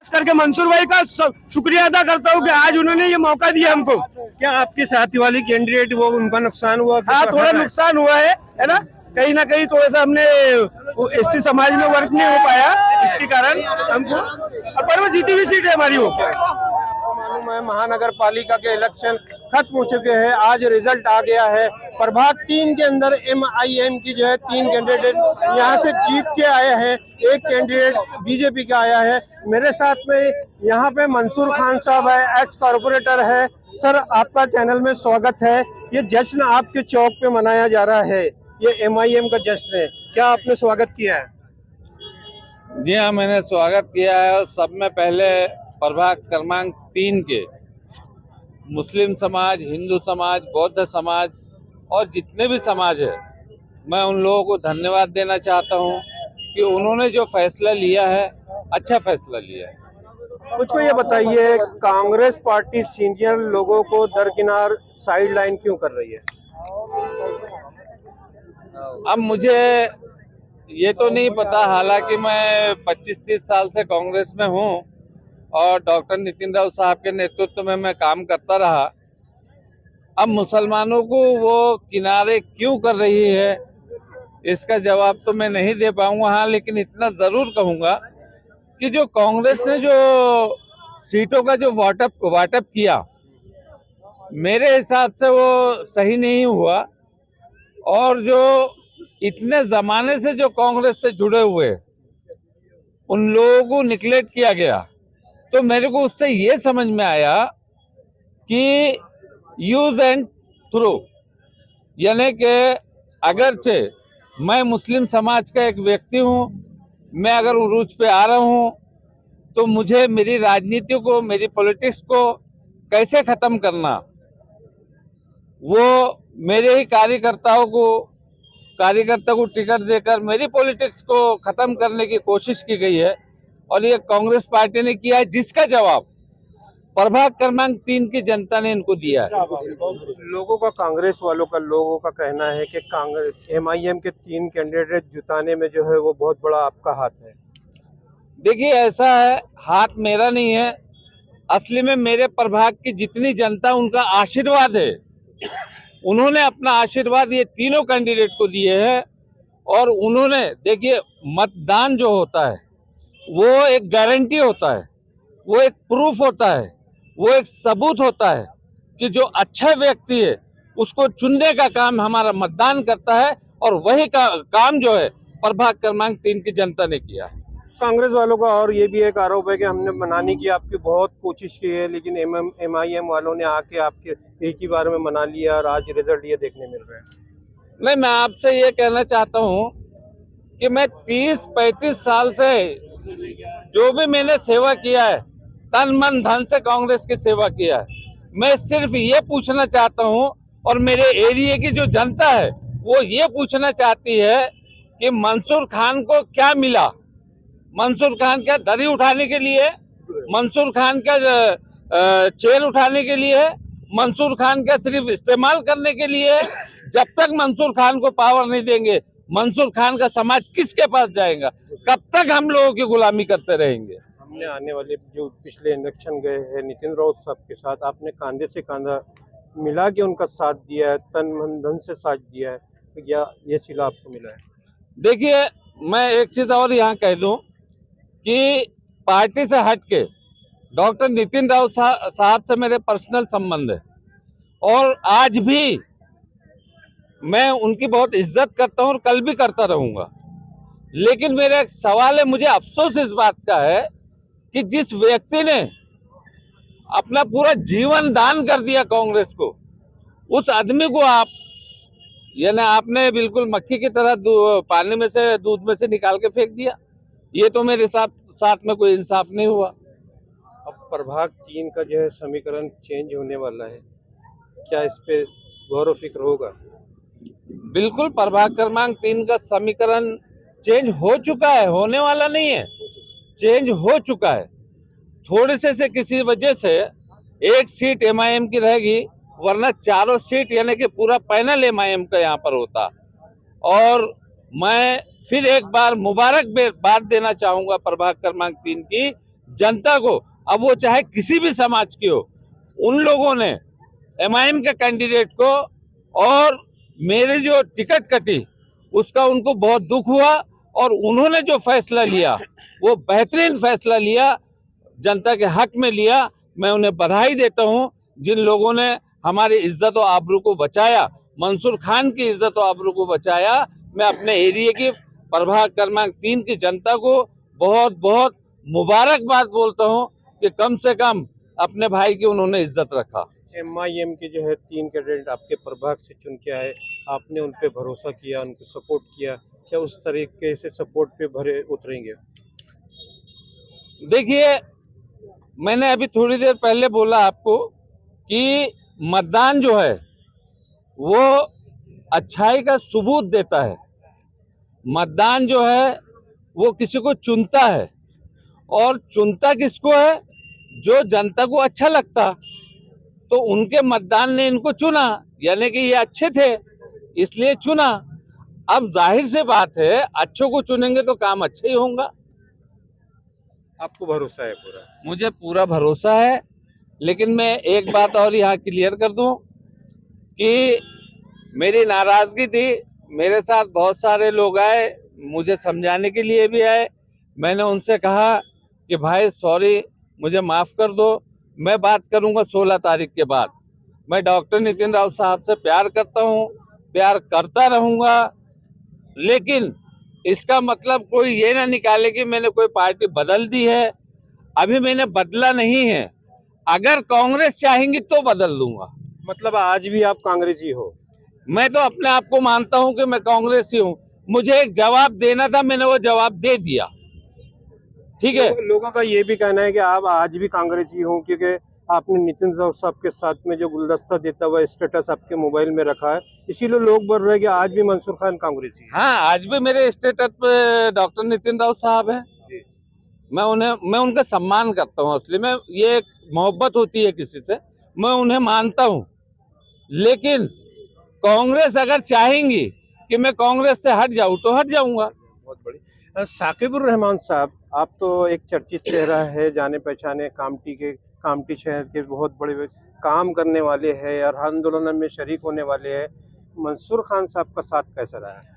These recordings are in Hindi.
करके मंसूर भाई का शुक्रिया अदा करता हूँ कि आज उन्होंने ये मौका दिया हमको। क्या आपके साथी वाली कैंडिडेट वो उनका नुकसान हुआ? हाँ, थोड़ा नुकसान हुआ है ना, कहीं ना कहीं थोड़ा सा हमने एसटी समाज में वर्क नहीं हो पाया, इसके कारण हमको, पर वो जीती हुई सीट है हमारी। वो मालूम है महानगर पालिका के इलेक्शन खत्म हो चुके हैं, आज रिजल्ट आ गया है। प्रभाग 3 के अंदर MIM की जो है 3 कैंडिडेट यहाँ से जीत के आए हैं, एक कैंडिडेट बीजेपी का आया है। मेरे साथ में यहाँ पे मंसूर खान साहब है, एक्स कॉर्पोरेटर है। सर, आपका चैनल में स्वागत है। ये जश्न आपके चौक पे मनाया जा रहा है, ये MIM का जश्न है, क्या आपने स्वागत किया है? जी हाँ, मैंने स्वागत किया है। और सब में पहले प्रभाग क्रमांक 3 के मुस्लिम समाज, हिंदू समाज, बौद्ध समाज और जितने भी समाज है, मैं उन लोगों को धन्यवाद देना चाहता हूँ कि उन्होंने जो फैसला लिया है, अच्छा फैसला लिया है। मुझको ये बताइए, कांग्रेस पार्टी सीनियर लोगों को दरकिनार साइड लाइन क्यों कर रही है? अब मुझे ये तो नहीं पता, हालांकि मैं 25-30 साल से कांग्रेस में हूँ और डॉक्टर नितिन राउत साहब के नेतृत्व में मैं काम करता रहा। अब मुसलमानों को वो किनारे क्यों कर रही है, इसका जवाब तो मैं नहीं दे पाऊंगा। हाँ, लेकिन इतना जरूर कहूंगा कि जो कांग्रेस ने जो सीटों का जो वाटअप किया, मेरे हिसाब से वो सही नहीं हुआ। और जो इतने जमाने से जो कांग्रेस से जुड़े हुए उन लोगों को निगलेक्ट किया गया, तो मेरे को उससे ये समझ में आया कि यूज एंड थ्रो, यानी कि अगरचे मैं मुस्लिम समाज का एक व्यक्ति हूँ, मैं अगर उरूज पे आ रहा हूँ तो मुझे मेरी राजनीति को, मेरी पॉलिटिक्स को कैसे खत्म करना, वो मेरे ही कार्यकर्ता को टिकट देकर मेरी पॉलिटिक्स को खत्म करने की कोशिश की गई है। और ये कांग्रेस पार्टी ने किया है, जिसका जवाब प्रभाग क्रमांक 3 की जनता ने इनको दिया है। लोगों का, कांग्रेस वालों का, लोगों का कहना है कि कांग्रेस MIM के 3 कैंडिडेट जुटाने में जो है वो बहुत बड़ा आपका हाथ है। देखिए, ऐसा है, हाथ मेरा नहीं है, असली में मेरे प्रभाग की जितनी जनता, उनका आशीर्वाद है। उन्होंने अपना आशीर्वाद ये तीनों कैंडिडेट को दिए हैं। और उन्होंने, देखिए, मतदान जो होता है वो एक गारंटी होता है, वो एक प्रूफ होता है, वो एक सबूत होता है कि जो अच्छा व्यक्ति है उसको चुनने का काम हमारा मतदान करता है। और वही काम जो है प्रभाग क्रमांक 3 की जनता ने किया है। कांग्रेस वालों का और ये भी एक आरोप है कि हमने मनाने की आपकी बहुत कोशिश की है, लेकिन MIM वालों ने आके आपके एक ही बार में मना लिया और आज रिजल्ट ये देखने मिल रहा है। नहीं, मैं आपसे ये कहना चाहता हूँ कि मैं 30-35 साल से जो भी मैंने सेवा किया है, तन मन धन से कांग्रेस की सेवा किया है। मैं सिर्फ ये पूछना चाहता हूँ, और मेरे एरिया की जो जनता है वो ये पूछना चाहती है कि मंसूर खान को क्या मिला। मंसूर खान क्या दरी उठाने के लिए, मंसूर खान क्या चेयर उठाने के लिए, मंसूर खान क्या सिर्फ इस्तेमाल करने के लिए? जब तक मंसूर खान को पावर नहीं देंगे, मंसूर खान का समाज किसके पास जाएगा? कब तक हम लोगों की गुलामी करते रहेंगे? हमने आने वाले जो पिछले इलेक्शन गए हैं नितिन राउत साहब के साथ, आपने कंधे से कंधा मिला के उनका साथ दिया है, तन मन धन से साथ दिया है, तो क्या ये सिला आपको मिला है? देखिए, मैं एक चीज और यहाँ कह दूं कि पार्टी से हटके डॉक्टर नितिन राउत साहब से मेरे पर्सनल संबंध है और आज भी मैं उनकी बहुत इज्जत करता हूं और कल भी करता रहूंगा। लेकिन मेरा एक सवाल है, मुझे अफसोस इस बात का है कि जिस व्यक्ति ने अपना पूरा जीवन दान कर दिया कांग्रेस को, उस आदमी को आप, यानी आपने बिल्कुल मक्खी की तरह पानी में से, दूध में से निकाल के फेंक दिया। ये तो मेरे साथ में कोई इंसाफ नहीं हुआ। अब प्रभाग 3 का जो है समीकरण चेंज होने वाला है, क्या इस पे गौर व फिक्र होगा? बिल्कुल, प्रभाग क्रमांक 3 का समीकरण चेंज हो चुका है, होने वाला नहीं है, चेंज हो चुका है। थोड़े से किसी वजह से एक सीट MIM की रहेगी, वरना चारों सीट यानी कि पूरा पैनल MIM का यहाँ पर होता। और मैं फिर एक बार मुबारकबाद देना चाहूंगा प्रभाग क्रमांक 3 की, जनता को, अब वो चाहे किसी भी समाज की हो, उन लोगों ने एमआईएम के कैंडिडेट को और मेरी जो टिकट कटी उसका उनको बहुत दुख हुआ, और उन्होंने जो फैसला लिया वो बेहतरीन फैसला लिया, जनता के हक में लिया। मैं उन्हें बधाई देता हूं। जिन लोगों ने हमारी इज्जत और आबरू को बचाया, मंसूर खान की इज्जत और आबरू को बचाया, मैं अपने एरिया की प्रभाग क्रमांक 3 की जनता को बहुत बहुत मुबारकबाद बोलता हूं कि कम से कम अपने भाई की उन्होंने इज्जत रखा। एमआईएम के जो है 3 कैंडिडेट आपके प्रभाग से चुन के आए, आपने उन पे भरोसा किया, उनको सपोर्ट किया, क्या उस तरीके से सपोर्ट पे भरे उतरेंगे? देखिए, मैंने अभी थोड़ी देर पहले बोला आपको कि मतदान जो है वो अच्छाई का सबूत देता है। मतदान जो है वो किसी को चुनता है, और चुनता किसको है? जो जनता को अच्छा लगता। तो उनके मतदान ने इनको चुना, यानी कि ये अच्छे थे इसलिए चुना। अब जाहिर से बात है, अच्छों को चुनेंगे तो काम अच्छा ही होगा। आपको भरोसा है पूरा? मुझे पूरा भरोसा है। लेकिन मैं एक बात और यहाँ क्लियर कर दूं कि मेरी नाराजगी थी, मेरे साथ बहुत सारे लोग आए, मुझे समझाने के लिए भी आए। मैंने उनसे कहा कि भाई सॉरी, मुझे माफ़ कर दो, मैं बात करूंगा 16 तारीख के बाद। मैं डॉक्टर नितिन राउत साहब से प्यार करता हूं, प्यार करता रहूंगा, लेकिन इसका मतलब कोई ये ना निकाले कि मैंने कोई पार्टी बदल दी है। अभी मैंने बदला नहीं है, अगर कांग्रेस चाहेंगी तो बदल दूंगा। मतलब आज भी आप कांग्रेसी हो? मैं तो अपने आप को मानता हूं कि मैं कांग्रेसी हूं। मुझे एक जवाब देना था, मैंने वो जवाब दे दिया। ठीक है। लोगों का ये भी कहना है कि आप आज भी कांग्रेसी हो, क्योंकि आपने नितिन राउत साहब के साथ में जो गुलदस्ता देता हुआ स्टेटस आपके मोबाइल में रखा है, इसीलिए लोग बोल रहे हैं कि आज भी मंसूर खान कांग्रेसी है। हाँ, आज भी मेरे स्टेटस पे डॉक्टर नितिन राउत साहब है। मैं उनका सम्मान करता हूँ। असली में ये एक मोहब्बत होती है किसी से, मैं उन्हें मानता हूँ। लेकिन कांग्रेस अगर चाहेंगी कि मैं कांग्रेस से हट जाऊं तो हट जाऊंगा। बहुत बड़ी। साकिबुर रहमान साहब, आप तो एक चर्चित चेहरा है, जाने पहचाने, कामटी शहर के बहुत बड़े काम करने वाले हैं और आंदोलन में शरीक होने वाले हैं। मंसूर खान साहब का साथ कैसा रहा है?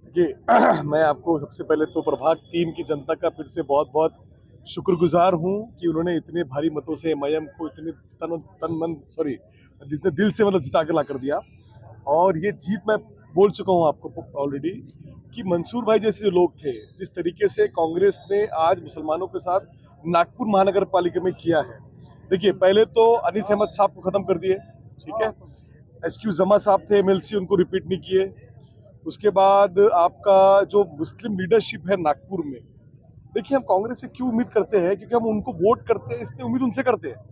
देखिए, मैं आपको सबसे पहले तो प्रभाग 3 की जनता का फिर से बहुत बहुत शुक्रगुजार हूँ कि उन्होंने इतने भारी मतों से एमआईएम को इतने इतने दिल से मतलब जिता के ला कर दिया। और ये जीत मैं बोल चुका हूँ आपको ऑलरेडी कि मंसूर भाई जैसे जो लोग थे, जिस तरीके से कांग्रेस ने आज मुसलमानों के साथ नागपुर महानगर पालिका में किया है। देखिए, पहले तो अनीस अहमद साहब को ख़त्म कर दिए, ठीक है। एसक्यू जमा साहब थे एमएलसी, उनको रिपीट नहीं किए। उसके बाद आपका जो मुस्लिम लीडरशिप है नागपुर में, देखिए हम कांग्रेस से क्यों उम्मीद करते हैं, क्योंकि हम उनको वोट करते हैं, इसलिए उम्मीद उनसे करते हैं।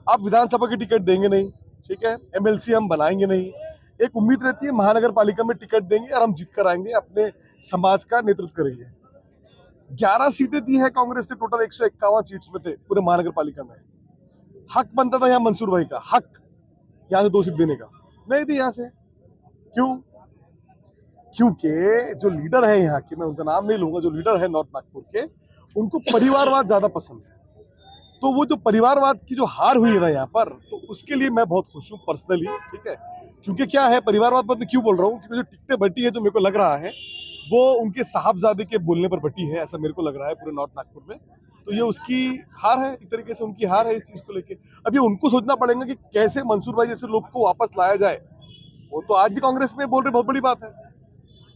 आप विधानसभा की टिकट देंगे नहीं, ठीक है, एमएलसी हम बनाएंगे नहीं, एक उम्मीद रहती है महानगर पालिका में टिकट देंगे और हम जीत कर आएंगे, अपने समाज का नेतृत्व करेंगे। 11 सीटें दी है कांग्रेस ने, टोटल 151 सीट्स में थे पूरे महानगर पालिका में। हक बनता था यहाँ मंसूर भाई का, हक यहाँ से 2 सीट देने का, नहीं दी यहाँ से। क्यों? क्योंकि जो लीडर है यहाँ के, मैं उनका नाम नहीं लूंगा, जो लीडर है नॉर्थ नागपुर के, उनको परिवारवाद ज्यादा पसंद है। तो वो जो परिवारवाद की जो हार हुई है ना यहाँ पर, तो उसके लिए मैं बहुत खुश हूँ पर्सनली, ठीक है। क्योंकि क्या है, परिवारवाद पर मैं क्यों बोल रहा हूँ, क्योंकि जो टिकटें बटी है, जो मेरे को लग रहा है वो उनके साहबजादे के बोलने पर बटी है, ऐसा मेरे को लग रहा है पूरे नॉर्थ नागपुर में। तो ये उसकी हार है, एक तरीके से उनकी हार है इस चीज को लेके। अभी उनको सोचना पड़ेगा कि कैसे मंसूर भाई जैसे लोग को वापस लाया जाए। वो तो आज भी कांग्रेस में बोल रहे, बहुत बड़ी बात है।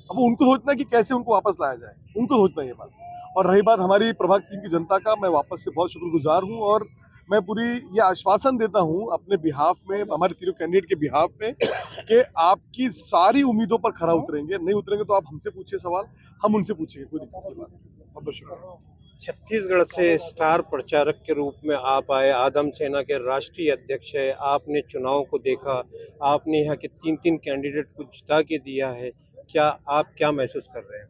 अब उनको सोचना कि कैसे उनको वापस लाया जाए, उनको सोचना ये बात। और रही बात हमारी प्रभाग 3 की जनता का, मैं वापस से बहुत शुक्रगुजार हूँ और मैं पूरी ये आश्वासन देता हूँ अपने बिहाफ में, हमारे तीनों कैंडिडेट के बिहाफ में, कि आपकी सारी उम्मीदों पर खरा उतरेंगे। नहीं उतरेंगे तो आप हमसे पूछिए सवाल, हम उनसे पूछेंगे, कोई दिक्कत की बात नहीं। बहुत बहुत शुक्रिया। छत्तीसगढ़ से स्टार प्रचारक के रूप में आप आए, आदम सेना के राष्ट्रीय अध्यक्ष है, आपने चुनाव को देखा, आपने यहाँ के 3 कैंडिडेट को जिता के दिया है, आप क्या महसूस कर रहे हैं?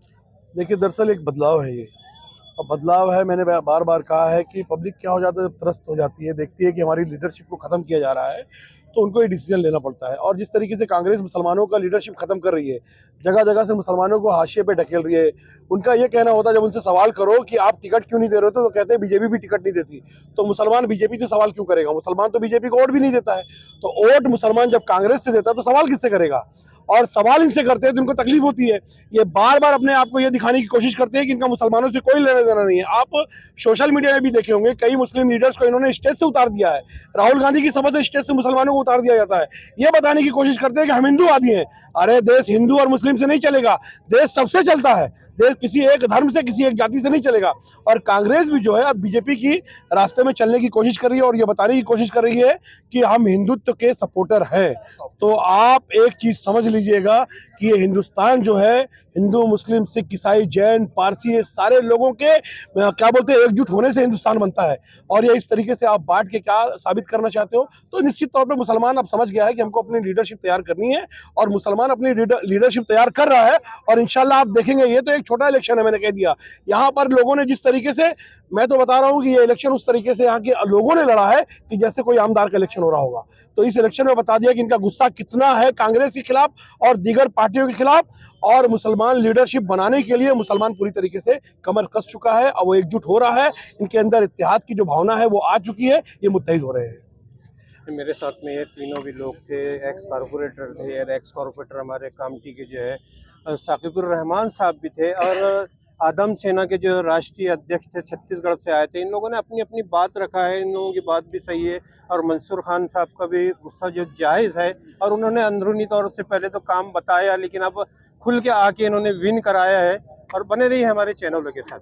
देखिए, दरअसल एक बदलाव है ये, और बदलाव है, मैंने बार बार कहा है कि पब्लिक क्या हो जाता है, जब त्रस्त हो जाती है, देखती है कि हमारी लीडरशिप को ख़त्म किया जा रहा है, तो उनको ये डिसीजन लेना पड़ता है। और जिस तरीके से कांग्रेस मुसलमानों का लीडरशिप खत्म कर रही है, जगह जगह से मुसलमानों को हाशिए पे ढकेल रही है, उनका ये कहना होता है जब उनसे सवाल करो कि आप टिकट क्यों नहीं दे रहे हो तो कहते हैं बीजेपी भी टिकट नहीं देती। तो मुसलमान बीजेपी से सवाल क्यों करेगा? मुसलमान तो बीजेपी को वोट भी नहीं देता है। तो वोट मुसलमान जब कांग्रेस से देता है तो सवाल किससे करेगा? और सवाल इनसे करते हैं तो इनको तकलीफ होती है। ये बार बार अपने आप को ये दिखाने की कोशिश करते हैं कि इनका मुसलमानों से कोई लेना देना नहीं है। आप सोशल मीडिया में भी देखे होंगे कई मुस्लिम लीडर्स को इन्होंने स्टेज से उतार दिया है। राहुल गांधी की सभा से स्टेज से मुसलमानों को उतार दिया जाता है। ये बताने की कोशिश करते हैं कि हम हिंदूवादी हैं। अरे देश हिंदू और मुस्लिम से नहीं चलेगा, देश सबसे चलता है। देश किसी एक धर्म से, किसी एक जाति से नहीं चलेगा। और कांग्रेस भी जो है अब बीजेपी की रास्ते में चलने की कोशिश कर रही है और ये बताने की कोशिश कर रही है कि हम हिंदुत्व के सपोर्टर हैं। तो आप एक चीज समझ लीजिएगा कि ये हिंदुस्तान जो है हिंदू, मुस्लिम, सिख, ईसाई, जैन, पारसी, ये सारे लोगों के क्या बोलते हैं एकजुट होने से हिंदुस्तान बनता है। और ये इस तरीके से आप बांट के क्या साबित करना चाहते हो? तो निश्चित तौर पे मुसलमान अब समझ गया है कि हमको अपनी लीडरशिप तैयार करनी है और मुसलमान अपनी लीडरशिप तैयार कर रहा है। और इंशाल्लाह आप देखेंगे, ये तो एक छोटा इलेक्शन है, मैंने कह दिया। यहाँ पर लोगों ने जिस तरीके से, मैं तो बता रहा हूँ कि ये इलेक्शन उस तरीके से यहाँ के लोगों ने लड़ा है कि जैसे कोई आमदार का इलेक्शन हो रहा होगा। तो इस इलेक्शन में बता दिया कि इनका गुस्सा कितना है कांग्रेस के खिलाफ और दीगर पार्टियों के खिलाफ। और मुसलमान लीडरशिप बनाने के लिए मुसलमान पूरी तरीके से कमर कस चुका है और वो एकजुट हो रहा है। इनके अंदर इत्तेहाद की जो भावना है वो आ चुकी है, ये मुत्तहिद हो रहे हैं। मेरे साथ में ये तीनों भी लोग थे, एक्स कारपोरेटर थे और एक्स कारपोरेटर हमारे कामटी के जो है साकिबुर रहमान साहब भी थे और आदम सेना के जो राष्ट्रीय अध्यक्ष थे छत्तीसगढ़ से आए थे। इन लोगों ने अपनी अपनी बात रखा है, इन लोगों की बात भी सही है और मंसूर खान साहब का भी गुस्सा जो जायज़ है। और उन्होंने अंदरूनी तौर से पहले तो काम बताया, लेकिन अब खुल के आके इन्होंने विन कराया है। और बने रही है हमारे चैनलों के साथ।